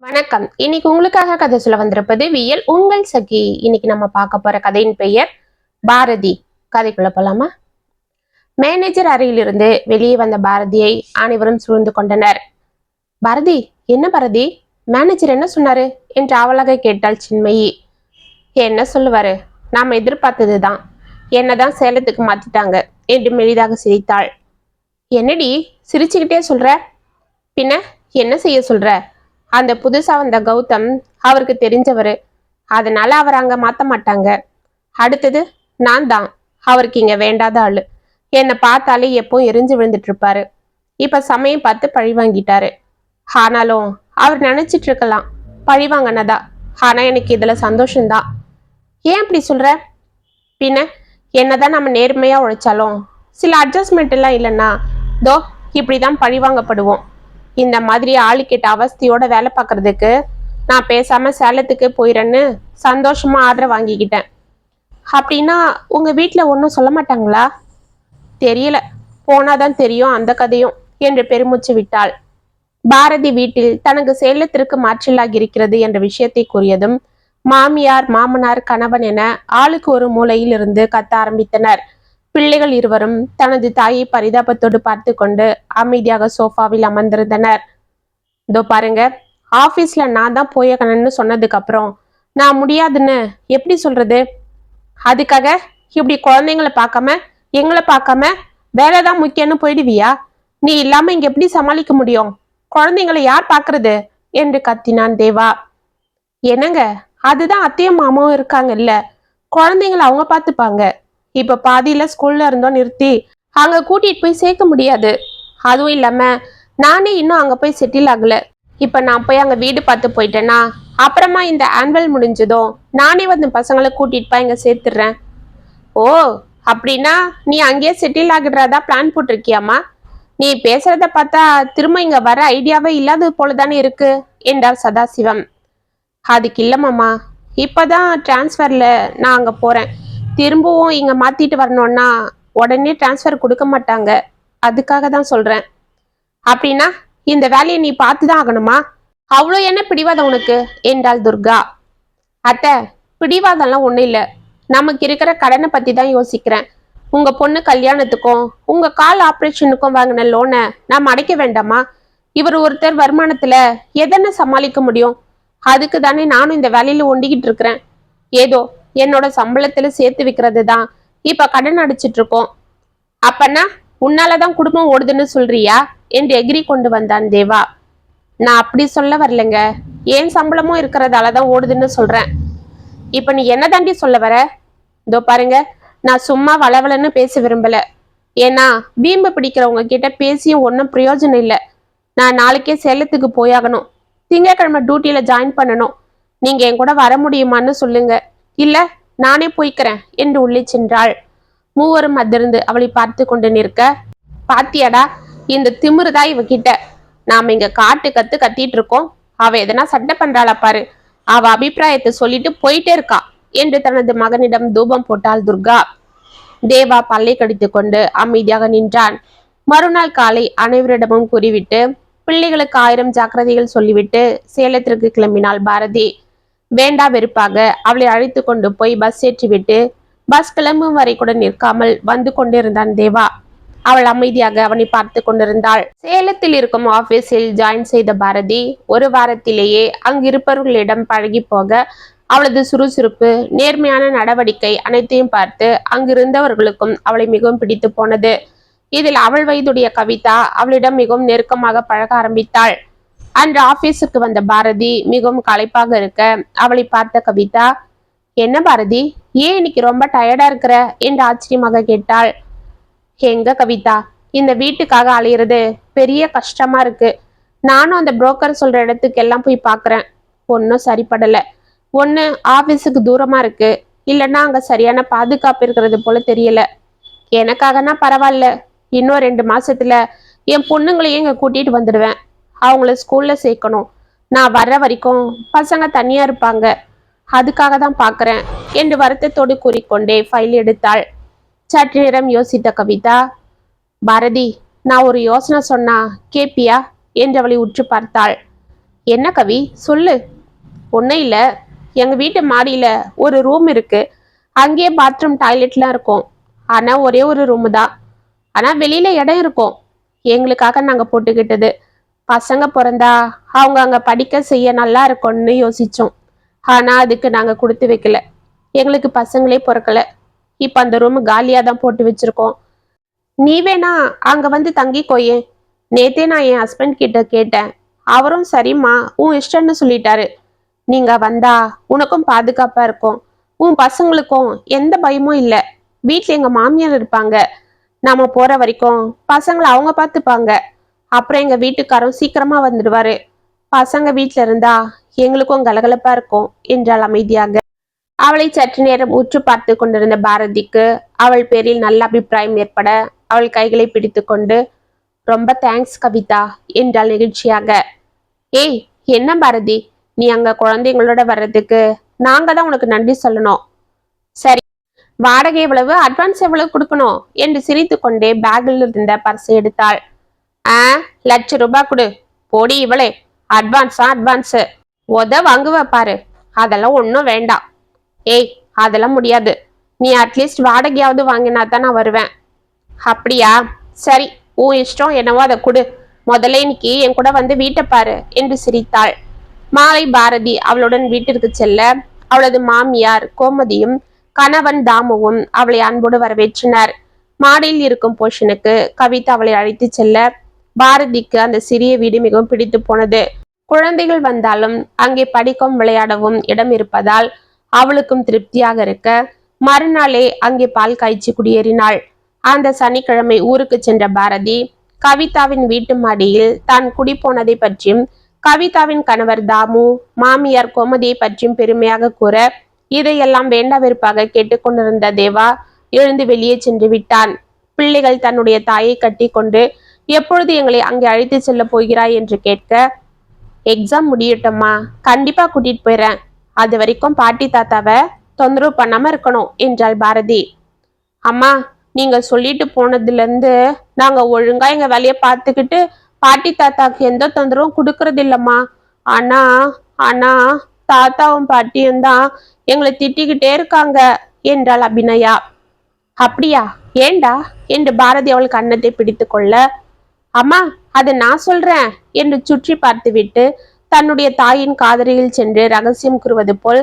வணக்கம். இன்னைக்கு உங்களுக்காக கதை சொல்ல வந்திருப்பது வியல் உங்கள் சகி. இன்னைக்கு நம்ம பார்க்க போற கதையின் பெயர் பாரதி. கதைக்குள்ள போலாமா? மேனேஜர் அறையிலிருந்து வெளியே வந்த பாரதியை அனைவரும் சூழ்ந்து கொண்டனர். பாரதி, என்ன பாரதி, மேனேஜர் என்ன சொன்னாரு என்று ஆவலாக கேட்டாள் சின்மயி. என்ன சொல்லுவாரு, நாம எதிர்பார்த்ததுதான். என்னதான் சேலத்துக்கு மாத்திட்டாங்க என்று மெலிதாக சிரித்தாள். என்னடி சிரிச்சுக்கிட்டே சொல்ற? பின்ன என்ன செய்ய சொல்ற? அந்த புதுசா வந்த கௌதம் அவருக்கு தெரிஞ்சவரு, அதனால அவர் அங்க மாத்த மாட்டாங்க. அடுத்தது நான் தான் அவருக்கு இங்க வேண்டாத ஆளு. என்னை பார்த்தாலே எப்போ எரிஞ்சு விழுந்துட்டு இருப்பாரு. இப்ப சமயம் பார்த்து பழி வாங்கிட்டாரு. ஆனாலும் அவர் நினைச்சிட்டு இருக்கலாம் பழி வாங்கினதா. ஆனா எனக்கு இதுல சந்தோஷம்தான். ஏன் அப்படி சொல்ற? பின்ன என்னதான் நம்ம நேர்மையா உழைச்சாலும் சில அட்ஜஸ்ட்மெண்ட் எல்லாம் இல்லைன்னா தோ இப்படிதான் பழி வாங்கப்படுவோம். இந்த மாதிரி ஆளுக்கிட்ட அவஸ்தையோட வேலை பார்க்கறதுக்கு நான் பேசாம சேலத்துக்கு போயிறேன்னு சந்தோஷமா ஆர்டர் வாங்கிக்கிட்டேன். அப்படின்னா உங்க வீட்டுல ஒன்றும் சொல்ல மாட்டாங்களா? தெரியல, போனாதான் தெரியும் அந்த கதையும் என்று பெருமூச்சு விட்டாள். பாரதி வீட்டில் தனக்கு சேலத்திற்கு மாற்றலாகி இருக்கிறது என்ற விஷயத்தை கூறியதும் மாமியார், மாமனார், கணவன் என ஆளுக்கு ஒரு மூலையில் இருந்து கத்த ஆரம்பித்தனர். பிள்ளைகள் இருவரும் தனது தாயை பரிதாபத்தோடு பார்த்து கொண்டு அமைதியாக சோஃபாவில் அமர்ந்திருந்தனர். இதோ பாருங்க, ஆபீஸ்ல நான் தான் போயக்கணும்னு சொன்னதுக்கு அப்புறம் நான் முடியாதுன்னு எப்படி சொல்றது? அதுக்காக இப்படி குழந்தைங்களை பார்க்காம எங்களை பார்க்காம வேலைதான் முக்கியம்னு போயிடுவியா? நீ இல்லாம இங்க எப்படி சமாளிக்க முடியும்? குழந்தைங்களை யார் பார்க்கறது என்று கத்தினான் தேவா. என்னங்க, அதுதான் அத்தையும் மாமாவும் இருக்காங்கல்ல, குழந்தைங்களை அவங்க பார்த்துப்பாங்க. இப்ப பாதியில ஸ்கூல்ல இருந்தோம் நிறுத்தி அங்க கூட்டிட்டு போய் சேர்க்க முடியாது. அதுவும் இல்லாம நானே இன்னும் அங்க போய் செட்டில் ஆகல. இப்ப நான் போய் அங்க வீடு பார்த்து போயிட்டேன்னா அப்புறமா இந்த ஆனுவல் முடிஞ்சதும் நானே வந்து பசங்களை கூட்டிட்டு போய் இங்க சேர்த்துடுறேன். ஓ, அப்படின்னா நீ அங்கேயே செட்டில் ஆகிடுறதா பிளான் போட்டிருக்கியாமா? நீ பேசுறத பார்த்தா திரும்ப இங்க வர ஐடியாவே இல்லாதது போலதானே இருக்கு என்றார் சதாசிவம். அதுக்கு இல்லம்மாமா, இப்பதான் டிரான்ஸ்ஃபர்ல நான் அங்க போறேன். திரும்பவும் இங்க மாத்திட்டு வரணும்னா உடனே டிரான்ஸ்ஃபர் கொடுக்க மாட்டாங்க. அதுக்காக தான் சொல்றேன். அப்படின்னா இந்த வேலையை நீ பார்த்துதான் ஆகணுமா? அவ்வளோ என்ன பிடிவாதம் உனக்கு என்றாள் துர்கா. அத்தை, பிடிவாதம்லாம் ஒண்ணும் இல்ல. நமக்கு இருக்கிற கடனை பத்தி தான் யோசிக்கிறேன். உங்க பொண்ணு கல்யாணத்துக்கும் உங்க கால் ஆபரேஷனுக்கும் வாங்கின லோனை நாம் அடைக்க வேண்டாமா? இவர் ஒருத்தர் வருமானத்துல எதன சமாளிக்க முடியும்? அதுக்கு தானே நானும் இந்த வேலையில ஒண்டிக்கிட்டு இருக்கிறேன். ஏதோ என்னோட சம்பளத்துல சேர்த்து வைக்கிறது தான் இப்ப கடன் அடிச்சிட்டு இருக்கோம். அப்பன்னா உன்னாலதான் குடும்பம் ஓடுதுன்னு சொல்றியா என்று எகிரி கொண்டு வந்தான் தேவா. நான் அப்படி சொல்ல வரலைங்க, ஏன் சம்பளமும் இருக்கிறதாலதான் ஓடுதுன்னு சொல்றேன். இப்ப நீ என்ன தாண்டி சொல்ல வர? இதோ பாருங்க, நான் சும்மா வளவலன்னு பேச விரும்பல. ஏன்னா வீம்பு பிடிக்கிறவங்க கிட்ட பேசியும் ஒன்றும் பிரயோஜனம் இல்லை. நான் நாளைக்கே சேலத்துக்கு போயாகணும். திங்கக்கிழமை டியூட்டியில ஜாயின் பண்ணணும். நீங்க என் கூட வர முடியுமான்னு சொல்லுங்க, இல்ல நானே போய்க்கிறேன் என்று உள்ளே சென்றாள். மூவரும் அதிர்ந்து அவளை பார்த்து கொண்டு நிற்க, பாத்தியாடா இந்த திமிருதா இவகிட்ட. நாம இங்க காட்டு கத்து கத்திட்டு இருக்கோம், அவ எதனா சட்டை பண்றாளா பாரு. அவ அபிப்பிராயத்தை சொல்லிட்டு போயிட்டே இருக்கா என்று தனது மகனிடம் தூபம் போட்டாள் துர்கா. தேவா பல்லை கடித்து கொண்டு அமைதியாக நின்றான். மறுநாள் காலை அனைவரிடமும் கூறிவிட்டு பிள்ளைகளுக்கு 1000 ஜாக்கிரதைகள் சொல்லிவிட்டு சேலத்திற்கு கிளம்பினாள் பாரதி. வேண்டா வெறுப்பாக அவளை அழைத்து கொண்டு போய் பஸ் ஏற்றிவிட்டு பஸ் கிளம்பும் வரை கூட நிற்காமல் வந்து கொண்டிருந்தான் தேவா. அவள் அமைதியாக அவனை பார்த்து கொண்டிருந்தாள். சேலத்தில் இருக்கும் ஆபீஸில் ஜாயின் செய்த பாரதி ஒரு வாரத்திலேயே அங்கிருப்பவர்களிடம் பழகி போக அவளது சுறுசுறுப்பு, நேர்மையான நடவடிக்கை அனைத்தையும் பார்த்து அங்கிருந்தவர்களுக்கும் அவளை மிகவும் பிடித்து போனது. இதில் அவள் வயதுடைய கவிதா அவளிடம் மிகவும் நெருக்கமாக பழக ஆரம்பித்தாள். அன்று ஆபீஸுக்கு வந்த பாரதி மிகவும் களைப்பாக இருக்க அவளை பார்த்த கவிதா, என்ன பாரதி, ஏன் இன்னைக்கு ரொம்ப டயர்டா இருக்கிற என்று ஆச்சரியமாக கேட்டாள். எங்க கவிதா, இந்த வீட்டுக்காக அலையிறது பெரிய கஷ்டமா இருக்கு. நானும் அந்த புரோக்கர் சொல்ற இடத்துக்கு எல்லாம் போய் பாக்குறேன், ஒன்னும் சரிப்படல. ஒண்ணு ஆபீஸுக்கு தூரமா இருக்கு, இல்லைன்னா அங்க சரியான பாதுகாப்பு இருக்கிறது போல தெரியல. எனக்காகனா பரவாயில்ல, இன்னும் 2 மாசத்துல என் பொண்ணுங்களையும் இங்க கூட்டிட்டு வந்துடுவேன். அவங்கள ஸ்கூல்ல சேர்க்கணும். நான் வர்ற வரைக்கும் பசங்க தனியா இருப்பாங்க, அதுக்காக தான் பாக்குறேன் என்று வருத்தத்தோடு கூறிக்கொண்டே ஃபைல் எடுத்தாள். சற்று நேரம் யோசித்த கவிதா, பாரதி, நான் ஒரு யோசனை சொன்னா கேப்பியா என்று அவளை உற்று பார்த்தாள். என்ன கவி, சொல்லு. ஒன்றும் இல்லை, எங்கள் வீட்டு மாடியில் ஒரு ரூம் இருக்கு. அங்கேயே பாத்ரூம் டாய்லெட்லாம் இருக்கும். ஆனால் ஒரே ஒரு ரூமு தான். ஆனால் வெளியில இடம் இருக்கும். எங்களுக்காக நாங்கள் போட்டுக்கிட்டது. பசங்க பிறந்தா அவங்க அங்கே படிக்க செய்ய நல்லா இருக்கும்னு யோசித்தோம். ஆனால் அதுக்கு நாங்கள் கொடுத்து வைக்கல. எங்களுக்கு பசங்களே பிறக்கல. இப்போ அந்த ரூம் காலியாக தான் போட்டு வச்சிருக்கோம். நீ வேணா அங்கே வந்து தங்கிக்கோயேன். நேத்தே நான் என் ஹஸ்பண்ட் கிட்ட கேட்டேன். அவரும் சரிம்மா உன் இஷ்டம்னு சொல்லிட்டாரு. நீங்க வந்தா உனக்கும் பாதுகாப்பா இருக்கும், உன் பசங்களுக்கும் எந்த பயமும் இல்லை. வீட்டில் எங்க மாமியார் இருப்பாங்க. நாம போற வரைக்கும் பசங்களை அவங்க பார்த்துப்பாங்க. அப்புறம் எங்க வீட்டுக்காரரும் சீக்கிரமா வந்துடுவாரு. பசங்க வீட்டில இருந்தா எங்களுக்கும் கலகலப்பா இருக்கும் என்றாள் அமைதியாக. அவளை சற்று நேரம் உற்று பார்த்து கொண்டிருந்த பாரதிக்கு அவள் பேரில் நல்ல அபிப்பிராயம் ஏற்பட அவள் கைகளை பிடித்து கொண்டு, ரொம்ப தேங்க்ஸ் கவிதா என்றாள் நெகிழ்ச்சியாக. ஏய், என்ன பாரதி, நீ அங்க குழந்தைங்களோட வர்றதுக்கு நாங்க தான் உனக்கு நன்றி சொல்லணும். சரி, வாடகை எவ்வளவு, அட்வான்ஸ் எவ்வளவு கொடுக்கணும் என்று சிரித்து கொண்டே பேக்கில் இருந்த பர்ஸை எடுத்தாள். ₹1,00,000 கொடு. போடி இவளே, அட்வான்ஸ் வாங்குவ பாரு. அதெல்லாம் ஒன்றும் வேண்டாம். ஏய், அதெல்லாம் முடியாது. நீ அட்லீஸ்ட் வாடகையாவது வாங்கினா தான் நான் வருவேன். அப்படியா, சரி, உன் இஷ்டம் என்னவோ அதை கொடு. முதல்ல இன்னைக்கு என் கூட வந்து வீட்டை பாரு என்று சிரித்தாள். மாலை பாரதி அவளுடன் வீட்டிற்கு செல்ல அவளது மாமியார் கோமதியும் கணவன் தாமுவும் அவளை அன்போடு வரவேற்றனர். மாடியில் இருக்கும் போஷனுக்கு கவிதா அவளை அழைத்து செல்ல பாரதிக்கு அந்த சிறிய வீடு மிகவும் பிடித்து போனது. குழந்தைகள் வந்தாலும் அங்கே படிக்கவும் விளையாடவும் இடம் இருப்பதால் அவளுக்கும் திருப்தியாக இருக்க மறுநாளே அங்கே பால் காய்ச்சி குடியேறினாள். அந்த சனிக்கிழமை ஊருக்கு சென்ற பாரதி கவிதாவின் வீட்டு மாடியில் தான் குடி போனதை பற்றியும் கவிதாவின் கணவர் தாமு மாமியார் கோமதியை பற்றியும் பெருமையாக கூற இதையெல்லாம் வேண்டா வெறுப்பாக கேட்டுக்கொண்டிருந்த தேவா எழுந்து வெளியே சென்று விட்டான். பிள்ளைகள் தன்னுடைய தாயை கட்டி கொண்டு எப்பொழுது எங்களை அங்கே அழைத்து செல்ல போகிறாய் என்று கேட்க, எக்ஸாம் முடியட்டம்மா, கண்டிப்பா கூட்டிட்டு போயிறேன். அது வரைக்கும் பாட்டி தாத்தாவை தொந்தரவு பண்ணாம இருக்கணும் என்றாள் பாரதி. அம்மா, நீங்க சொல்லிட்டு போனதுல இருந்து நாங்க ஒழுங்கா எங்க வேலையை பார்த்துக்கிட்டு பாட்டி தாத்தாக்கு எந்த தொந்தரவும் கொடுக்கறது இல்லம்மா. ஆனா ஆனா தாத்தாவும் பாட்டியும் தான் எங்களை திட்டிக்கிட்டே இருக்காங்க என்றாள் அபிநயா. அப்படியா, ஏண்டா என்று பாரதி அவள் கன்னத்தை பிடித்து கொள்ள, அம்மா அதை நான் சொல்றேன் என்று சுற்றி பார்த்துவிட்டு தன்னுடைய தாயின் காதலியில் சென்று ரகசியம் கூறுவது போல்,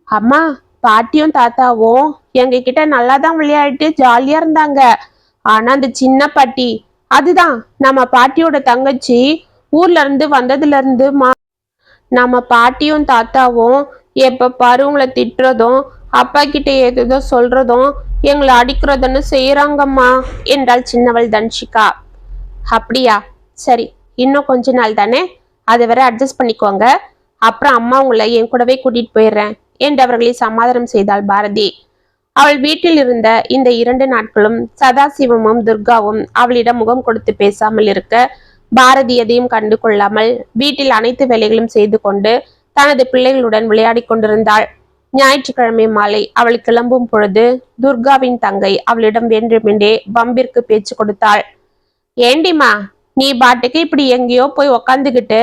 அம்மா, பாட்டியும் தாத்தாவும் எங்க கிட்ட நல்லா தான் விளையாடிட்டு ஜாலியா இருந்தாங்க. ஆனா அந்த சின்ன பாட்டி, அதுதான் நம்ம பாட்டியோட தங்கச்சி, ஊர்ல இருந்து வந்ததுல இருந்து நம்ம பாட்டியும் தாத்தாவும் எப்ப பாரு உங்களை திட்டுறதும் அப்பா கிட்ட ஏதோ சொல்றதும் எங்களை அடிக்கிறதுன்னு செய்யறாங்கம்மா என்றாள் சின்னவள் தன்ஷிகா. அப்படியா, சரி, இன்னும் கொஞ்ச நாள் தானே, அது வரை அட்ஜஸ்ட் பண்ணிக்கோங்க. அப்புறம் அம்மா உங்களை என் கூடவே கூட்டிட்டு போயிடுறேன் என்று அவர்களை சமாதானம் செய்தாள் பாரதி. அவள் வீட்டில் இருந்த இந்த 2 நாட்களும் சதாசிவமும் துர்காவும் அவளிடம் முகம் கொடுத்து பேசாமல் இருக்க பாரதி எதையும் கண்டு கொள்ளாமல் வீட்டில் அனைத்து வேலைகளும் செய்து கொண்டு தனது பிள்ளைகளுடன் விளையாடி கொண்டிருந்தாள். ஞாயிற்றுக்கிழமை மாலை அவள் கிளம்பும் பொழுது துர்காவின் தங்கை அவளிடம் வேண்டுமென்றே வம்பிற்கு பேச்சு கொடுத்தாள். ஏண்டிமா, நீ பாட்டுக்கு இப்படி எங்கேயோ போய் உக்காந்துக்கிட்டு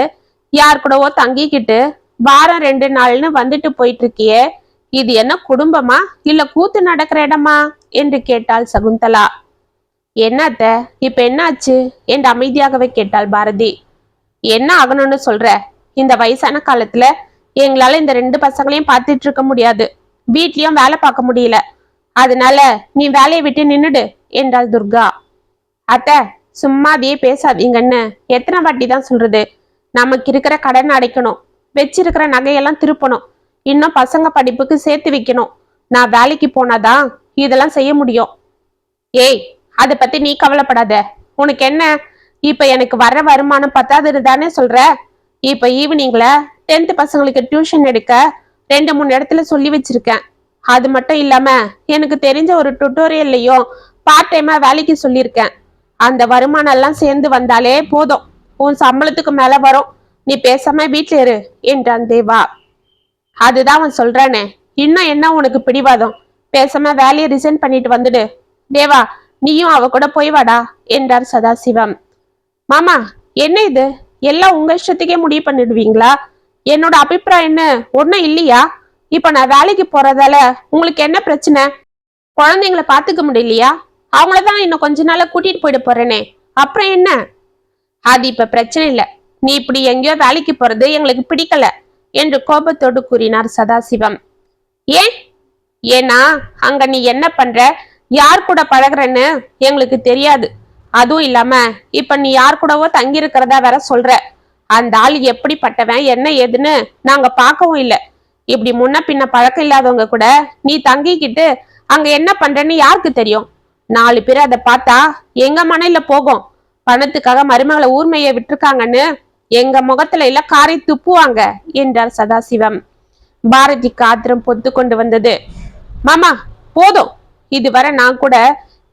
யார் கூடவோ தங்கிக்கிட்டு வாரம் 2 நாள்னு வந்துட்டு போயிட்டு இருக்கியே, இது என்ன குடும்பமா இல்ல கூத்து நடக்கிற இடமா என்று கேட்டாள் சகுந்தலா. என்னத்த, இப்ப என்னாச்சு என்று அமைதியாகவே கேட்டாள் பாரதி. என்ன ஆகணும்னு சொல்ற? இந்த வயசான காலத்துல எங்களால இந்த 2 பசங்களையும் பார்த்துட்டு இருக்க முடியாது. வீட்லயும் வேலை பார்க்க முடியல. அதனால நீ வேலையை விட்டு நின்னுடு என்றாள் துர்கா. அத்த, சும்மா அதையே பேசாதீங்கன்னு எத்தனை வாட்டி தான் சொல்றது? நமக்கு இருக்கிற கடன் அடைக்கணும், வச்சிருக்கிற நகையெல்லாம் திருப்பணும், இன்னும் பசங்க படிப்புக்கு சேர்த்து வைக்கணும். நான் வேலைக்கு போனாதான் இதெல்லாம் செய்ய முடியும். ஏய், அதை பத்தி நீ கவலைப்படாத. உனக்கு என்ன, இப்ப எனக்கு வர்ற வருமானம் பத்தாது தானே சொல்ற? இப்ப ஈவினிங்ல 10th பசங்களுக்கு டியூஷன் எடுக்க 2-3 இடத்துல சொல்லி வச்சிருக்கேன். அது மட்டும் இல்லாம எனக்கு தெரிஞ்ச ஒரு டுட்டோரியல்லையும் பார்ட் டைமா வேலைக்கு சொல்லியிருக்கேன். அந்த வருமானம் எல்லாம் சேர்ந்து வந்தாலே போதும், உன் சம்பளத்துக்கு மேல வரும். நீ பேசாம வீட்டுல இரு என்றான் தேவா. அதுதான் அவன் சொல்றானே, இன்னும் என்ன உனக்கு பிடிவாதம்? பேசாம வேலையை ரிசைன் பண்ணிட்டு வந்துடு. தேவா, நீயும் அவ கூட போய் வாடா என்றார் சதாசிவம். மாமா, என்ன இது, எல்லாம் உங்க இஷ்டத்துக்கே முடிவு பண்ணிடுவீங்களா? என்னோட அபிப்பிராயம் என்ன ஒன்னும் இல்லையா? இப்ப நான் வேலைக்கு போறதால உங்களுக்கு என்ன பிரச்சனை? குழந்தைங்களை பாத்துக்க முடியலையா? அவங்களதான் இன்னும் கொஞ்ச நாள கூட்டிட்டு போயிட போறேனே, அப்புறம் என்ன? அது இப்ப பிரச்சனை இல்ல. நீ இப்படி எங்கேயோ வேலைக்கு போறது எங்களுக்கு பிடிக்கல என்று கோபத்தோடு கூறினார் சதாசிவம். ஏன்? ஏன்னா அங்க நீ என்ன பண்ற, யார் கூட பழகுறன்னு எங்களுக்கு தெரியாது. அதுவும் இல்லாம இப்ப நீ யார் கூடவோ தங்கி இருக்கிறதா வேற சொல்ற. அந்த ஆள் எப்படிப்பட்டவன் என்ன ஏதுன்னு நாங்க பார்க்கவும் இல்லை. இப்படி முன்ன பின்ன பழக்கம் இல்லாதவங்க கூட நீ தங்கிக்கிட்டு அங்க என்ன பண்றன்னு யாருக்கு தெரியும்? 4 பேர் அதை பார்த்தா எங்க மனையில போகும். பணத்துக்காக மருமகளை ஊர்மைய விட்டுருக்காங்கன்னு எங்க முகத்துல எல்லாம் காரை துப்புவாங்க என்றார் சதாசிவம். பாரதிக்கு ஆத்திரம் பொத்து கொண்டு வந்தது. மாமா போதும், இதுவரை நான் கூட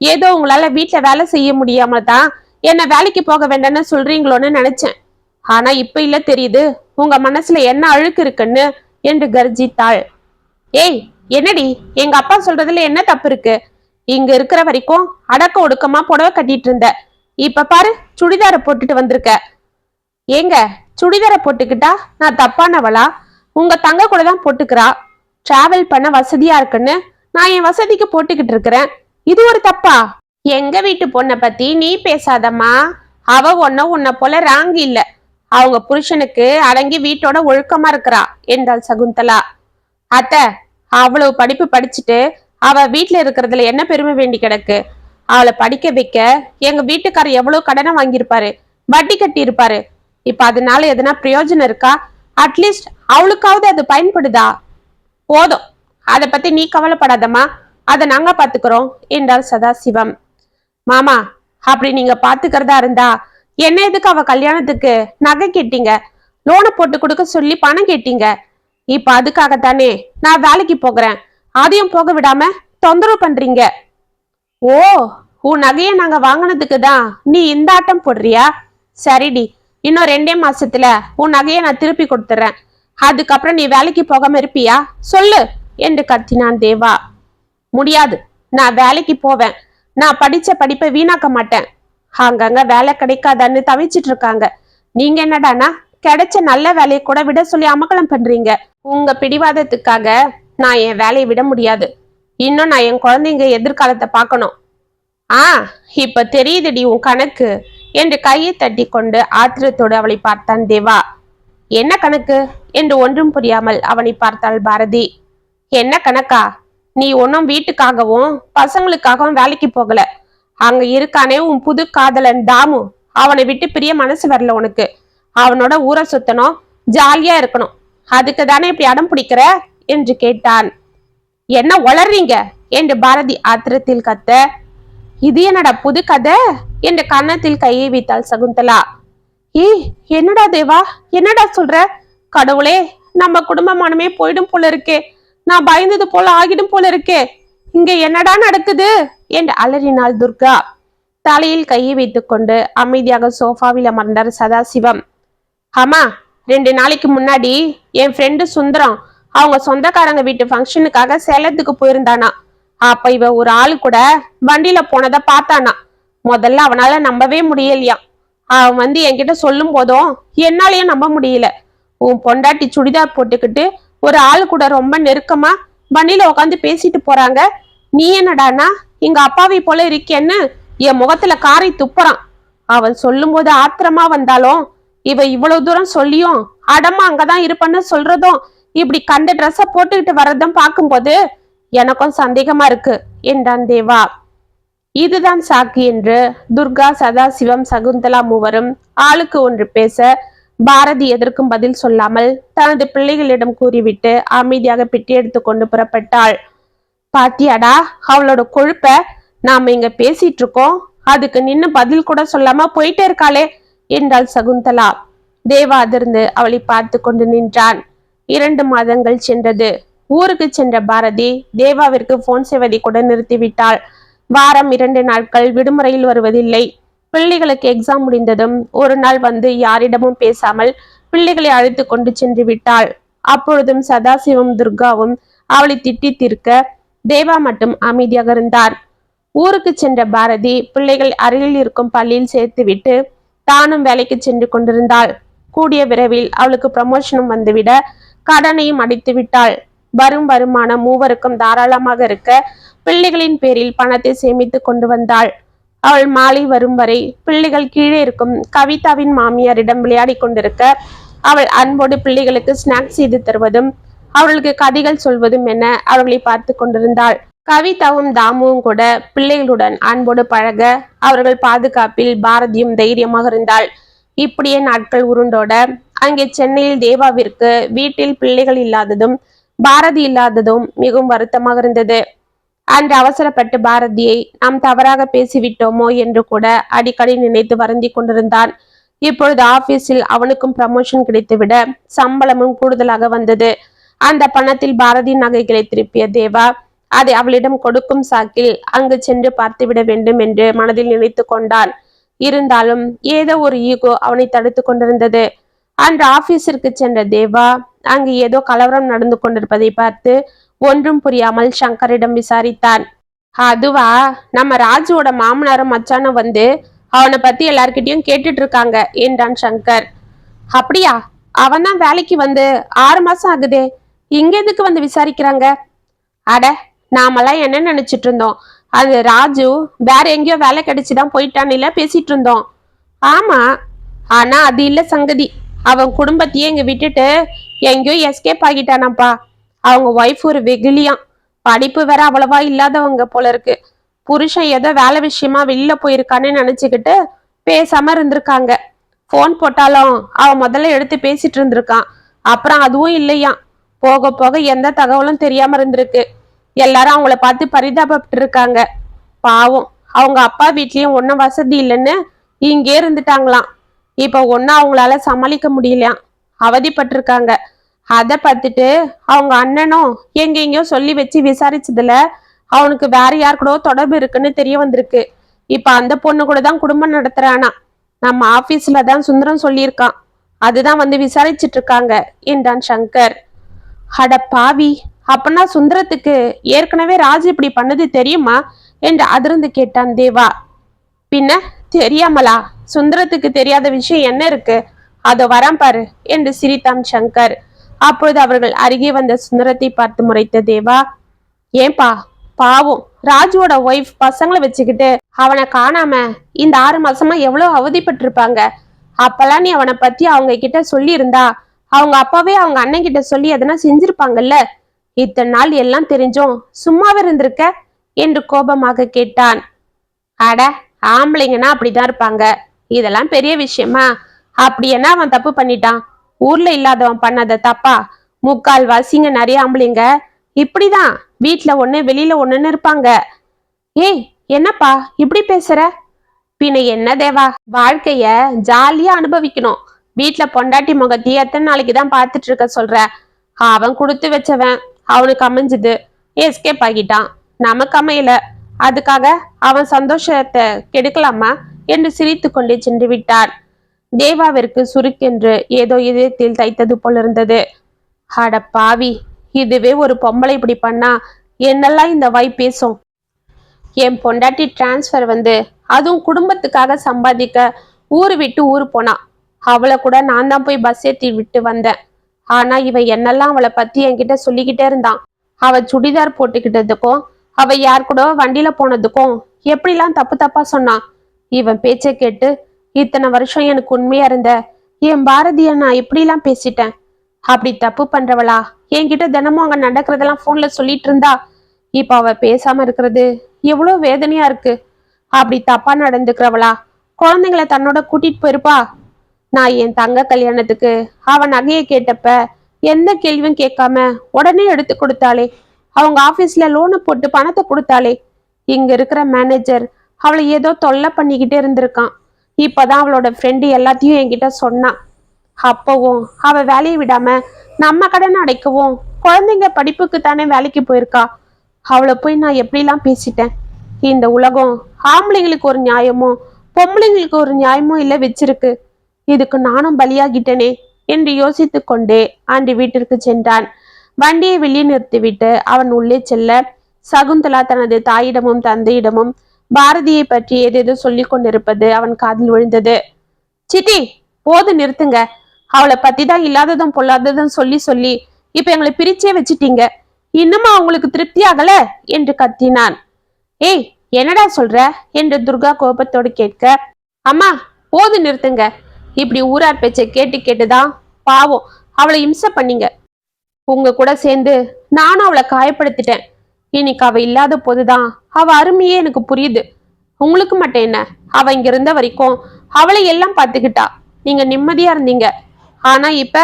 ஏதோ உங்களால வீட்டுல வேலை செய்ய முடியாம தான் என்ன வேலைக்கு போக வேண்டாம்னு சொல்றீங்களோன்னு நினைச்சேன். ஆனா இப்ப இல்ல தெரியுது உங்க மனசுல என்ன அழுக்கு இருக்குன்னு என்று கர்ஜித்தாள். ஏய் என்னடி, எங்க அப்பா சொல்றதுல என்ன தப்பு இருக்கு? இங்க இருக்கிற வரைக்கும் அடக்க ஒடுக்கமா புடவை கட்டிட்டு இருந்த, இப்ப பாரு சுடிதார போட்டுட்டு வந்திருக்க. ஏங்க சுடிதார போட்டுக்கிட்டா நான் தப்பானவளா? உங்க தங்க கூட தான் போட்டுக்கிறா. டிராவல் பண்ண வசதியா இருக்குன்னு நான் என் வசதிக்கு போட்டுக்கிட்டு இருக்கிறேன். இது ஒரு தப்பா? எங்க வீட்டு பொண்ணை பத்தி நீ பேசாதம்மா. அவ ஒன்னும் உன்னை போல ராங்கி இல்ல. அவங்க புருஷனுக்கு அடங்கி வீட்டோட ஒழுக்கமா இருக்கிறா என்றாள் சகுந்தலா. அத்த, அவ்வளவு படிப்பு படிச்சுட்டு அவ வீட்டுல இருக்கிறதுல என்ன பெருமை வேண்டி கிடக்கு? அவளை படிக்க வைக்க எங்க வீட்டுக்காரர் எவ்வளவு கடனை வாங்கியிருப்பாரு, வட்டி கட்டி இருப்பாரு. இப்ப அதனால எதனா பிரயோஜனம் இருக்கா? அட்லீஸ்ட் அவளுக்காவது அது பயன்படுதா? போதும், அதை பத்தி நீ கவலைப்படாதம்மா, அதை நாங்க பாத்துக்கிறோம் என்றார் சதாசிவம். மாமா அப்படி நீங்க பாத்துக்கிறதா இருந்தா என்ன எதுக்கு அவ கல்யாணத்துக்கு நகை கேட்டீங்க, லோனை போட்டு கொடுக்க சொல்லி பணம் கேட்டீங்க? இப்ப அதுக்காகத்தானே நான் வேலைக்கு போகிறேன், அதையும் போக விடாம தொந்தரவு பண்றீங்க. ஓ, உன் நகைய நாங்க வாங்கினதுக்கு தான் நீ இந்த ஆட்டம் போடுறியா? சரிடி, இன்னும் 2 மாசத்துல உன் நகைய நான் திருப்பி கொடுத்துறேன். அதுக்கப்புறம் நீ வேலைக்கு போகாம இருப்பியா சொல்லு என்று கத்தினான் தேவா. முடியாது, நான் வேலைக்கு போவேன். நான் படிச்ச படிப்பை வீணாக்க மாட்டேன். அங்கங்க வேலை கிடைக்காதான்னு தவிச்சிட்டு இருக்காங்க. நீங்க என்னடானா கிடைச்ச நல்ல வேலையை கூட விட சொல்லி அமக்கலம் பண்றீங்க. உங்க பிடிவாதத்துக்காக நான் என் வேலையை விட முடியாது. இன்னும் நான் என் குழந்தைங்க எதிர்காலத்தை பார்க்கணும். இப்ப தெரியுதுடி உன் கணக்கு என்று கையை தட்டி கொண்டு ஆத்திரத்தோடு அவளை பார்த்தான் தேவா. என்ன கணக்கு என்று ஒன்றும் புரியாமல் அவனை பார்த்தாள் பாரதி. என்ன கணக்கா? நீ ஒன்னும் வீட்டுக்காகவும் பசங்களுக்காகவும் வேலைக்கு போகல. அங்க இருக்கானே உன் புது காதலன் தாமு, அவனை விட்டு பிரிய மனசு வரல உனக்கு. அவனோட ஊரை சுத்தணும், ஜாலியா இருக்கணும். அதுக்கு தானே இப்படி அடம் பிடிக்கிற என்று கேட்டான். என்ன வளர்றீங்க என்று பாரதி ஆத்திரத்தில் கத்த. இது என்னடா புது கதை என்று கன்னத்தில் கையை வைத்தாள் சகுந்தலா. ஏய் என்னடா தேவா, என்னடா சொல்ற? கடவுளே, நம்ம குடும்பமானமே போயிடும் போல இருக்கே. நான் பயந்தது போல ஆகிடும் போல இருக்கே. இங்க என்னடா நடக்குது என்று அலறினாள் துர்கா. தலையில் கையை வைத்துக் கொண்டு அமைதியாக சோஃபாவில் அமர்ந்தார் சதாசிவம். ஆமா, 2 நாளைக்கு முன்னாடி என் ஃப்ரெண்டு சுந்தரம் அவங்க சொந்தக்காரங்க வீட்டு ஃபங்க்ஷனுக்காக சேலத்துக்கு போயிருந்தானா. அப்ப இவ ஒரு ஆளு கூட வண்டியில போனதை பார்த்தானா. முதல்ல அவனால நம்பவே முடியலையா. அவன் என்கிட்ட சொல்லும் போதும் என்னாலயும் நம்ப முடியல. உன் பொண்டாட்டி சுடிதார் போட்டுக்கிட்டு ஒரு ஆளு கூட ரொம்ப நெருக்கமா வண்டியில உட்காந்து பேசிட்டு போறாங்க. நீ என்னடானா எங்க அப்பாவை போல இருக்கேன்னு என் முகத்துல காரை துப்புறான். அவன் சொல்லும் போது ஆத்திரமா வந்தாலும் இவ இவ்வளவு தூரம் சொல்லியும் அடமா அங்கதான் இருப்பன்னு சொல்றதும் இப்படி கண்ட ட்ரெஸ்ஸ போட்டுக்கிட்டு வர்றதும் பார்க்கும்போது எனக்கும் சந்தேகமா இருக்கு என்றான் தேவா. இதுதான் சாக்கு என்று துர்கா, சதாசிவம், சகுந்தலா மூவரும் ஆளுக்கு ஒன்று பேச பாரதி எதற்கும் பதில் சொல்லாமல் தனது பிள்ளைகளிடம் கூறிவிட்டு அமைதியாக பெட்டி எடுத்துக்கொண்டு புறப்பட்டாள். பாத்தியாடா அவளோட கொழுப்ப, நாம இங்க பேசிட்டு இருக்கோம், அதுக்கு நின்னு பதில் கூட சொல்லாம போயிட்டே இருக்காளே என்றாள் சகுந்தலா. தேவா அதிர்ந்து அவளை பார்த்து கொண்டு நின்றான். 2 மாதங்கள் சென்றது. ஊருக்கு சென்ற பாரதி தேவாவிற்கு போன் செய்வதை கூட நிறுத்திவிட்டாள். வாரம் 2 நாட்கள் விடுமுறையில் வருவதில்லை. பிள்ளைகளுக்கு எக்ஸாம் முடிந்ததும் ஒரு நாள் வந்து யாரிடமும் பேசாமல் பிள்ளைகளை அழைத்து கொண்டு சென்று விட்டாள். அப்பொழுதும் சதாசிவம், துர்காவும் அவளை திட்டி தீர்க்க தேவா மட்டும் அமைதியாக இருந்தார். ஊருக்கு சென்ற பாரதி பிள்ளைகள் அருகில் இருக்கும் பள்ளியில் சேர்த்துவிட்டு தானும் வேலைக்கு சென்று கொண்டிருந்தாள். கூடிய விரைவில் அவளுக்கு ப்ரமோஷனும் வந்துவிட கடனையும் அடைத்து விட்டாள். வரும் வருமானம் மூவருக்கும் தாராளமாக இருக்க பிள்ளைகளின் பேரில் பணத்தை சேமித்து கொண்டு வந்தாள். அவள் மாலை வரும் வரை பிள்ளைகள் கீழே இருக்கும் கவிதாவின் மாமியாரிடம் விளையாடி கொண்டிருக்க அவள் அன்போடு பிள்ளைகளுக்கு ஸ்நாக்ஸ் செய்து தருவதும் அவர்களுக்கு கதைகள் சொல்வதும் என அவர்களை பார்த்து கொண்டிருந்தாள். கவிதாவும் தாமுவும் கூட பிள்ளைகளுடன் அன்போடு பழக அவர்கள் பாதுகாப்பில் பாரதியும் தைரியமாக இருந்தாள். இப்படியே நாட்கள் உருண்டோட அங்கே சென்னையில் தேவாவிற்கு வீட்டில் பிள்ளைகள் இல்லாததும் பாரதி இல்லாததும் மிகவும் வருத்தமாக இருந்தது. அன்று அவசரப்பட்டு பாரதியை நாம் தவறாக பேசிவிட்டோமோ என்று கூட அடிக்கடி நினைத்து வருந்தி கொண்டிருந்தான். இப்பொழுது ஆபீஸில் அவனுக்கும் ப்ரமோஷன் கிடைத்துவிட சம்பளமும் கூடுதலாக வந்தது. அந்த பணத்தில் பாரதி நகைகளை திருப்பிய தேவா அதை அவளிடம் கொடுக்கும் சாக்கில் அங்கு சென்று பார்த்துவிட வேண்டும் என்று மனதில் நினைத்து கொண்டான். இருந்தாலும் ஏதோ ஒரு ஈகோ அவனை தடுத்து கொண்டிருந்தது. அன்று ஆபீஸிற்கு சென்ற தேவா அங்கு ஏதோ கலவரம் நடந்து கொண்டிருப்பதை பார்த்து ஒன்றும் புரியாமல் சங்கரிடம் விசாரித்தான். அதுவா, நம்ம ராஜுவோட மாமனாரும் மச்சானும் வந்து அவனை பத்தி எல்லார்கிட்டயும் கேட்டுட்டு இருக்காங்க என்றான் சங்கர். அப்படியா? அவன் தான் வேலைக்கு வந்து 6 மாசம் ஆகுதே, இங்க எதுக்கு வந்து விசாரிக்கிறாங்க? அட, நாமெல்லாம் என்ன நினைச்சிட்டு இருந்தோம், அது ராஜு வேற எங்கேயோ வேலை கிடைச்சுதான் போயிட்டான்னு இல்ல பேசிட்டு இருந்தோம். ஆமா, ஆனா அது இல்ல சங்கதி. அவன் குடும்பத்தையே இங்க விட்டுட்டு எங்கேயோ எஸ்கேப் ஆகிட்டானாப்பா. அவங்க ஒய்ஃப் ஒரு வெகுலியாம், படிப்பு வேற அவ்வளவா இல்லாதவங்க போல இருக்கு. புருஷன் ஏதோ வேலை விஷயமா வெளியில போயிருக்கான்னு நினைச்சுக்கிட்டு பேசாம இருந்திருக்காங்க. போன் போட்டாலும் அவன் முதல்ல எடுத்து பேசிட்டு இருந்திருக்கான். அப்புறம் அதுவும் இல்லையாம். போக போக எந்த தகவலும் தெரியாம இருந்திருக்கு. எல்லாரும் அவங்கள பார்த்து பரிதாபப்பட்டு இருக்காங்க. பாவம், அவங்க அப்பா வீட்லயும் ஒன்னும் வசதி இல்லைன்னு இங்கே இருந்துட்டாங்களாம். இப்ப ஒன்னும் அவங்களால சமாளிக்க முடியலையாம், அவதிப்பட்டிருக்காங்க. அதை பார்த்துட்டு அவங்க அண்ணனும் எங்கெங்கயோ சொல்லி வச்சு விசாரிச்சதுல அவனுக்கு வேற யார் கூட தொடர்பு இருக்குன்னு தெரிய வந்திருக்கு. இப்ப அந்த பொண்ணு கூட தான் குடும்பம் நடத்துறானா. நம்ம ஆபீஸ்ல தான் சுந்தரம் சொல்லியிருக்கான். அதுதான் வந்து விசாரிச்சுட்டு இருக்காங்க என்றான் சங்கர். அட பாவி, அப்பனா சுந்தரத்துக்கு ஏற்கனவே ராஜு இப்படி பண்ணது தெரியுமா என்று அதிர்ந்து கேட்டான் தேவா. பின்ன தெரியாமலா? சுந்தரத்துக்கு தெரியாத விஷயம் என்ன இருக்கு? அதோ வரான் பாரு என்று சிரித்தான் சங்கர். அப்பொழுது அவர்கள் அருகே வந்த சுந்தரத்தை பார்த்து முறைத்த தேவா, ஏன்பா, பாவம் ராஜுவோட ஒய்ஃப் பசங்களை வச்சுக்கிட்டு அவனை காணாம இந்த 6 மாசமா எவ்வளவு அவதிப்பட்டிருப்பாங்க. அப்பெல்லாம் நீ அவனை பத்தி அவங்க கிட்ட சொல்லி இருந்தா அவங்க அப்பாவே அவங்க அண்ணன் கிட்ட சொல்லி எதனா செஞ்சிருப்பாங்கல்ல. இத்தனை நாள் எல்லாம் தெரிஞ்சும் சும்மாவே இருந்திருக்க என்று கோபமாக கேட்டான். அட, ஆம்பளைங்கன்னா அப்படிதான் இருப்பாங்க. இதெல்லாம் பெரிய விஷயமா? அப்படி என்ன அவன் தப்பு பண்ணிட்டான்? ஊர்ல இல்லாதவன் பண்ணாத தப்பா? முக்கால் வாசிங்க நிறைய ஆம்பளைங்க இப்படிதான், வீட்டுல ஒண்ணு வெளியில ஒண்ணுன்னு இருப்பாங்க. ஏய், என்னப்பா இப்படி பேசுற? பின்ன என்ன தேவா, வாழ்க்கைய ஜாலியா அனுபவிக்கணும். வீட்டுல பொண்டாட்டி முகத்தையே எத்தனை நாளைக்கு தான் பார்த்துட்டு இருக்க சொல்ற? அவன் கொடுத்து வச்சவன், அவனுக்கு அமைஞ்சது, எஸ்கேப் ஆகிட்டான். நமக்கு அமையல, அதுக்காக அவன் சந்தோஷத்தை கெடுக்கலாமா என்று சிரித்து கொண்டே சென்று விட்டான். தேவாவிற்கு சுருக்கென்று ஏதோ இதயத்தில் தைத்தது போல இருந்தது. அட பாவி, இதுவே ஒரு பொம்பளை இப்படி பண்ணா என்னெல்லாம் இந்த வாய் பேசும். என் பொண்டாட்டி டிரான்ஸ்ஃபர் வந்து அதுவும் குடும்பத்துக்காக சம்பாதிக்க ஊரு விட்டு ஊரு போனா. அவளை கூட நான் தான் போய் பஸ் ஏற்றி விட்டு வந்தேன். ஆனா இவன் என்னெல்லாம் அவளை பத்தி என்கிட்ட சொல்லிக்கிட்டே இருந்தான். அவ சுடிதார் போட்டுக்கிட்டதுக்கும் அவ யார் கூட வண்டியில போனதுக்கும் எப்படிலாம் தப்பு தப்பா சொன்னான். இவன் பேச்சை கேட்டு இத்தனை வருஷம் எனக்கு உண்மையா இருந்த என் பாரதிய நான் எப்படிலாம் பேசிட்டேன். அப்படி தப்பு பண்றவளா என்கிட்ட தினமும் அங்க நடக்கிறதெல்லாம் போன்ல சொல்லிட்டு இருந்தா. இப்ப அவ பேசாம இருக்கிறது எவ்வளவு வேதனையா இருக்கு. அப்படி தப்பா நடந்துக்கிறவளா குழந்தைங்களை தன்னோட கூட்டிட்டு போயிருப்பா. நான் என் தங்க கல்யாணத்துக்கு அவன் நகையை கேட்டப்ப எந்த கேள்வியும் கேட்காம உடனே எடுத்து கொடுத்தாளே. அவங்க ஆபீஸ்ல லோனு போட்டு பணத்தை கொடுத்தாளே. இங்க இருக்கிற மேனேஜர் அவளை ஏதோ தொல்லை பண்ணிக்கிட்டே இருந்திருக்கான். இப்பதான் அவளோட ஃப்ரெண்டு எல்லாத்தையும் என்கிட்ட சொன்னான். அப்பவும் அவ வேலையை விடாம நம்ம கடன் அடைக்கவும் குழந்தைங்க படிப்புக்கு தானே வேலைக்கு போயிருக்கா. அவளை போய் நான் எப்படிலாம் பேசிட்டேன். இந்த உலகம் ஆம்பளைங்களுக்கு ஒரு நியாயமோ பொம்பளைங்களுக்கு ஒரு நியாயமோ இல்ல வச்சிருக்கு. இதுக்கு நானும் பலியாகிட்டனே என்று யோசித்து கொண்டே ஆண்டி வீட்டிற்கு சென்றான். வண்டியை வெளியே நிறுத்திவிட்டு அவன் உள்ளே செல்ல சகுந்தலா தனது தாயிடமும் தந்தையிடமும் பாரதியை பற்றி ஏதேதோ சொல்லிக் கொண்டிருப்பது அவன் காதில் விழுந்தது. சித்தி, போது நிறுத்துங்க. அவளை பத்தி தான் இல்லாததும் பொல்லாததும் சொல்லி சொல்லி இப்ப எங்களை பிரிச்சே வச்சிட்டீங்க. இன்னுமா அவங்களுக்கு திருப்தி ஆகல என்று கத்தினான். ஏய், என்னடா சொல்ற என்று துர்கா கோபத்தோடு கேட்க, அம்மா போது நிறுத்துங்க. இப்படி ஊரார் பேச்சை கேட்டு கேட்டுதான் பாவம் அவளை இம்சை பண்ணீங்க. உங்க கூட சேர்ந்து நானும் அவளை காயப்படுத்திட்டேன். இன்னைக்கு அவ இல்லாத போதுதான் அவ அருமையே எனக்கு புரியுது. உங்களுக்கு மட்டும் என்ன, அவ இங்க இருந்த வரைக்கும் அவளை எல்லாம் பார்த்துக்கிட்டா, நீங்க நிம்மதியா இருந்தீங்க. ஆனா இப்ப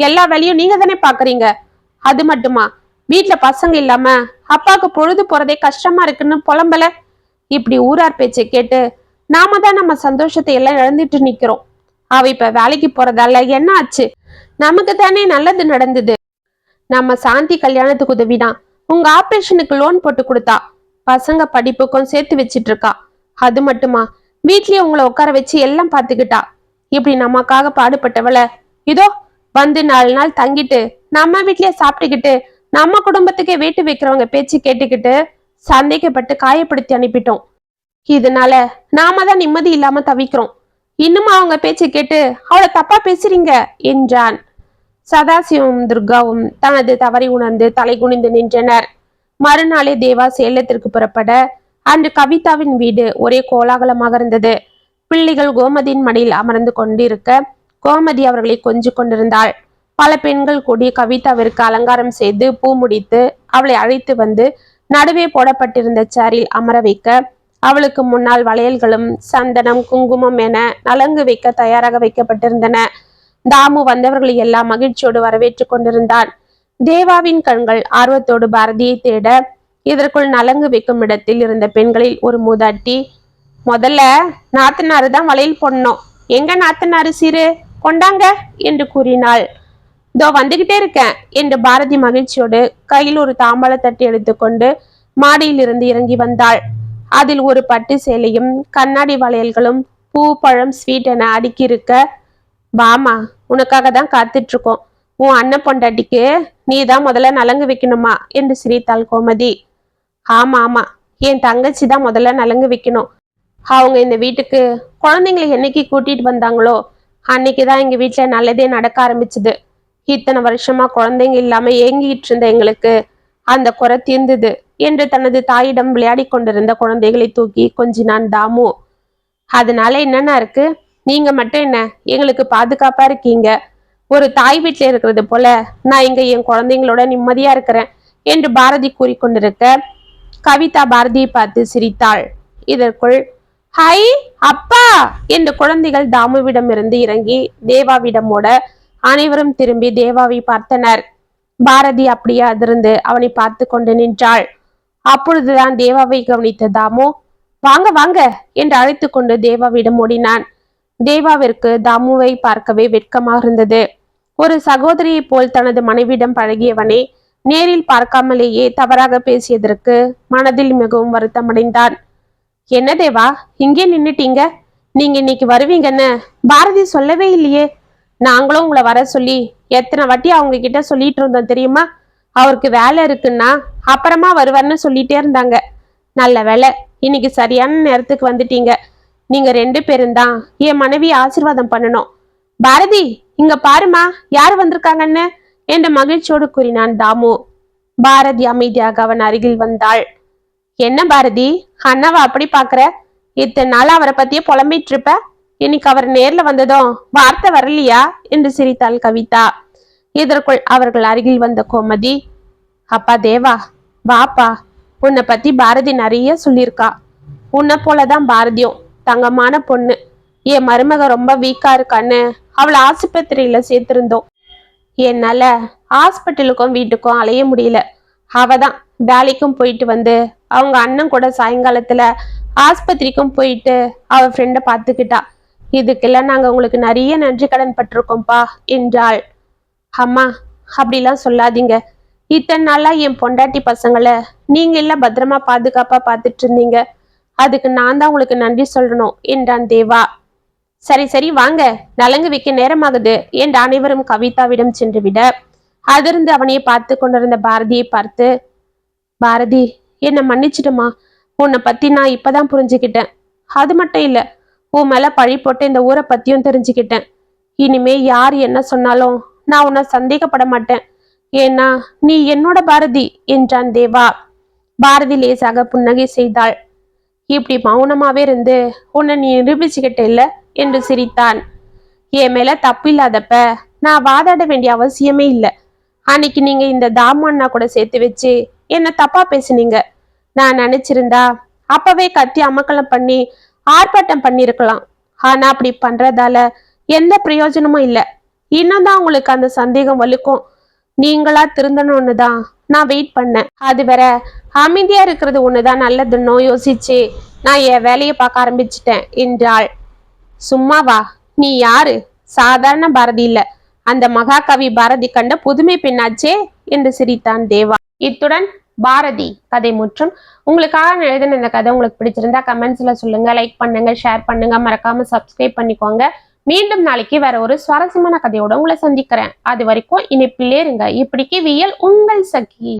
எல்லா வேலையும் நீங்க தானே பாக்குறீங்க. அது மட்டுமா, வீட்டுல பசங்க இல்லாம அப்பாவுக்கு பொழுது போறதே கஷ்டமா இருக்குன்னு புலம்பல. இப்படி ஊரார் பேச்சை கேட்டு நாம தான் நம்ம சந்தோஷத்தை எல்லாம் இழந்துட்டு நிக்கிறோம். அவ இப்ப வேலைக்கு போறதால என்ன ஆச்சு? நமக்கு தானே நல்லது நடந்தது. நம்ம சாந்தி கல்யாணத்துக்கு உதவிதான். உங்க ஆபரேஷனுக்கு லோன் போட்டு கொடுத்தா. பசங்க படிப்புக்கும் சேர்த்து வச்சிட்டு இருக்கா. அது மட்டுமா, வீட்லயே உங்களை உட்கார வச்சு எல்லாம் பாத்துக்கிட்டா. இப்படி நமக்காக பாடுபட்டவளை இதோ வந்து 4 நாள் தங்கிட்டு நம்ம வீட்லயே சாப்பிட்டுக்கிட்டு நம்ம குடும்பத்துக்கே வேட்டு வைக்கிறவங்க பேச்சு கேட்டுக்கிட்டு சந்தேகப்பட்டு காயப்படுத்தி அனுப்பிட்டோம். இதனால நாம தான் நிம்மதி இல்லாம தவிக்கிறோம். இன்னும் அவங்க பேச்சை கேட்டு அவளை தப்பா பேசுறீங்க என்றான். சதாசிவம் துர்காவும் தனது தவறை உணர்ந்து தலை குனிந்து நின்றனர். மறுநாளே தேவா சேலத்திற்கு புறப்பட அன்று கவிதாவின் வீடு ஒரே கோலாகலமாக இருந்தது. பிள்ளைகள் கோமதியின் மடியில் அமர்ந்து கொண்டிருக்க கோமதி அவர்களை கொஞ்சி கொண்டிருந்தாள். பல பெண்கள் கூடி கவிதாவிற்கு அலங்காரம் செய்து பூ முடித்து அவளை அழைத்து வந்து நடுவே போடப்பட்டிருந்த சேரில் அமர வைக்க, அவளுக்கு முன்னால் வளையல்களும் சந்தனம் குங்குமம் என நலங்கு வைக்க தயாராக வைக்கப்பட்டிருந்தன. தாமு வந்தவர்களை எல்லாம் மகிழ்ச்சியோடு வரவேற்றுக் கொண்டிருந்தான். தேவாவின் கண்கள் ஆர்வத்தோடு பாரதியை தேட, இதற்குள் நலங்கு வைக்கும் இடத்தில் இருந்த பெண்களில் ஒரு மூதாட்டி, முதல்ல நாத்தனாரு தான் வளையல் போடணும். எங்க நாத்தனாரு சீரு கொண்டாங்க என்று கூறினாள். இதோ வந்துகிட்டே இருக்கேன் என்று பாரதி மகிழ்ச்சியோடு கையில் ஒரு தாம்பாள தட்டி எடுத்துக்கொண்டு மாடியில் இருந்து இறங்கி வந்தாள். அதில் ஒரு பட்டு சேலையும் கண்ணாடி வளையல்களும் பூ பழம் ஸ்வீட் என அடுக்கி இருக்க, பாமா உனக்காக தான் காத்துட்டு இருக்கோம். உன் அண்ணன் பொண்டாட்டிக்கு நீ தான் முதல்ல நலங்கு வைக்கணுமா என்று சிரித்தாள் கோமதி. ஆமா ஆமா, என் தங்கச்சி தான் முதல்ல நலங்கு வைக்கணும். அவங்க இந்த வீட்டுக்கு குழந்தைங்களை என்னைக்கு கூட்டிட்டு வந்தாங்களோ அன்னைக்குதான் எங்க வீட்டுல நல்லதே நடக்க ஆரம்பிச்சுது. இத்தனை வருஷமா குழந்தைங்க இல்லாம ஏங்கிட்டு இருந்த எங்களுக்கு அந்த குறை தீர்ந்தது என்று தனது தாயிடம் விளையாடி கொண்டிருந்த குழந்தைகளை தூக்கி கொஞ்சினான் தாமு. அதனால என்னன்னா இருக்கு, நீங்க மட்டும் என்ன எங்களுக்கு பாதுகாப்பா இருக்கீங்க. ஒரு தாய் வீட்டுல இருக்கிறது போல நான் இங்க என் குழந்தைங்களோட நிம்மதியா இருக்கிறேன் என்று பாரதி கூறிக்கொண்டிருக்க, கவிதா பாரதியை பார்த்து சிரித்தாள். இதற்குள் ஹை அப்பா என்று குழந்தைகள் தாமுவிடம் இருந்து இறங்கி தேவாவிடம் ஓட அனைவரும் திரும்பி தேவாவை பார்த்தனர். பாரதி அப்படியே அதிர்ந்து அவனை பார்த்து கொண்டு நின்றாள். அப்பொழுதுதான் தேவாவை கவனித்த தாமு, வாங்க வாங்க என்று அழைத்து கொண்டு தேவாவிடம் ஓடினான். தேவாவிற்கு தாமுவை பார்க்கவே வெட்கமாக இருந்தது. ஒரு சகோதரியை போல் தனது மனைவியிடம் பழகியவனை நேரில் பார்க்காமலேயே தவறாக பேசியதற்கு மனதில் மிகவும் வருத்தமடைந்தான். என்ன தேவா, இங்கே நின்னுட்டீங்க? நீங்க இன்னைக்கு வருவீங்கன்னு பாரதி சொல்லவே இல்லையே. நாங்களும் உங்களை வர சொல்லி எத்தனை வாட்டி அவங்க கிட்ட சொல்லிட்டு இருந்தோம் தெரியுமா? அவருக்கு வேலை இருக்குன்னா அப்புறமா வருவார்னு சொல்லிட்டே இருந்தாங்க. நல்ல வேலை, இன்னைக்கு சரியான நேரத்துக்கு வந்துட்டீங்க. நீங்க 2 பேரும் தான் என் மனைவி ஆசீர்வாதம் பண்ணணும். பாரதி, இங்க பாருமா யார் வந்திருக்காங்கன்னு என்று மகிழ்ச்சியோடு கூறினான் தாமு. பாரதி அமைதியாக அவன் அருகில் வந்தாள். என்ன பாரதி, அண்ணாவை அப்படி பாக்குற? இத்தனை நாள் அவரை பத்தியே புலம்பிட்டு இருப்ப. இன்னைக்கு அவர் நேர்ல வந்ததும் வார்த்தை வரலையா என்று சிரித்தாள் கவிதா. இதற்குள் அவர்கள் அருகில் வந்த கோமதி, அப்பா தேவா வாப்பா, உன்னை பத்தி பாரதி நிறைய சொல்லியிருக்கா. உன்னை போலதான் பாரதியும் தங்கமான பொண்ணு. என் மருமக ரொம்ப வீக்கா இருக்கான்னு அவளை ஆஸ்பத்திரியில சேர்த்திருந்தோம். என்னால ஹாஸ்பிட்டலுக்கும் வீட்டுக்கும் அலைய முடியல. அவதான் வேலைக்கும் போயிட்டு வந்து அவங்க அண்ணன் கூட சாயங்காலத்துல ஆஸ்பத்திரிக்கும் போயிட்டு அவ ஃப்ரெண்டை பார்த்துக்கிட்டா. இதுக்கெல்லாம் நாங்க உங்களுக்கு நிறைய நன்றி கடன் பட்டிருக்கோம்ப்பா என்றாள். அம்மா அப்படிலாம் சொல்லாதீங்க. இத்தனை நாளா என் பொண்டாட்டி பசங்களை நீங்க எல்லாம் பத்திரமா பாதுகாப்பா பார்த்துட்டு இருந்தீங்க. அதுக்கு நான் தான் உங்களுக்கு நன்றி சொல்லணும் என்றான் தேவா. சரி சரி வாங்க, நலங்கு வைக்க நேரமாகுது என்று அனைவரும் கவிதாவிடம் சென்று விட, அதிர்ந்து அவனையே பார்த்து கொண்டிருந்த பாரதியை பார்த்து, பாரதி என்னை மன்னிச்சிடுமா, உன்னை பத்தி நான் இப்பதான் புரிஞ்சுக்கிட்டேன். அது மட்டும் இல்ல, உன் மேல பழி போட்டு இந்த ஊரை பத்தியும் தெரிஞ்சுக்கிட்டேன். இனிமே யார் என்ன சொன்னாலும் நான் உன்னை சந்தேகப்பட மாட்டேன். ஏன்னா நீ என்னோட பாரதி என்றான் தேவா. பாரதி லேசாக புன்னகை செய்தாள். இப்படி மௌனமாவே இருந்து உன்னை நீ நிரூபிச்சுக்கிட்ட இல்ல என்று சிரித்தான். என் மேல தப்பு இல்லாதப்ப நான் வாதாட வேண்டிய அவசியமே இல்லை. அன்னைக்கு நீங்க இந்த தாமு அண்ணா கூட சேர்த்து வச்சு என்ன தப்பா பேசுனீங்க. நான் நினைச்சிருந்தா அப்பவே கத்தி அமக்கலம் பண்ணி ஆர்ப்பாட்டம் பண்ணிருக்கலாம். ஆனா அப்படி பண்றதால எந்த பிரயோஜனமும் இல்லை. இன்னும் தான் உங்களுக்கு அந்த சந்தேகம் வலுக்கும். நீங்களா திருந்தணும்னு தான் நான் வெயிட் பண்ணேன். அது வேற அமைதியா இருக்கிறது ஒண்ணுதான் நல்லதுன்னு யோசிச்சு நான் என் வேலையை பார்க்க ஆரம்பிச்சிட்டேன் என்றாள். சும்மாவா? நீ யாரு? சாதாரண பாரதி இல்ல, அந்த மகாகவி பாரதி கண்ட புதுமை பெண்ணாச்சே என்று சிரித்தான் தேவா. இத்துடன் பாரதி கதை முற்றும். உங்களுக்காக நான் எழுதின இந்த கதை உங்களுக்கு பிடிச்சிருந்தா கமெண்ட்ஸ்ல சொல்லுங்க, லைக் பண்ணுங்க, ஷேர் பண்ணுங்க, மறக்காம சப்ஸ்கிரைப் பண்ணிக்கோங்க. மீண்டும் நாளைக்கு வேற ஒரு சுவாரஸ்யமான கதையோட உங்களை சந்திக்கிறேன். அது வரைக்கும் இனிப்பிலே இருங்க. இப்படிக்கு வியல் உங்கள் சகி.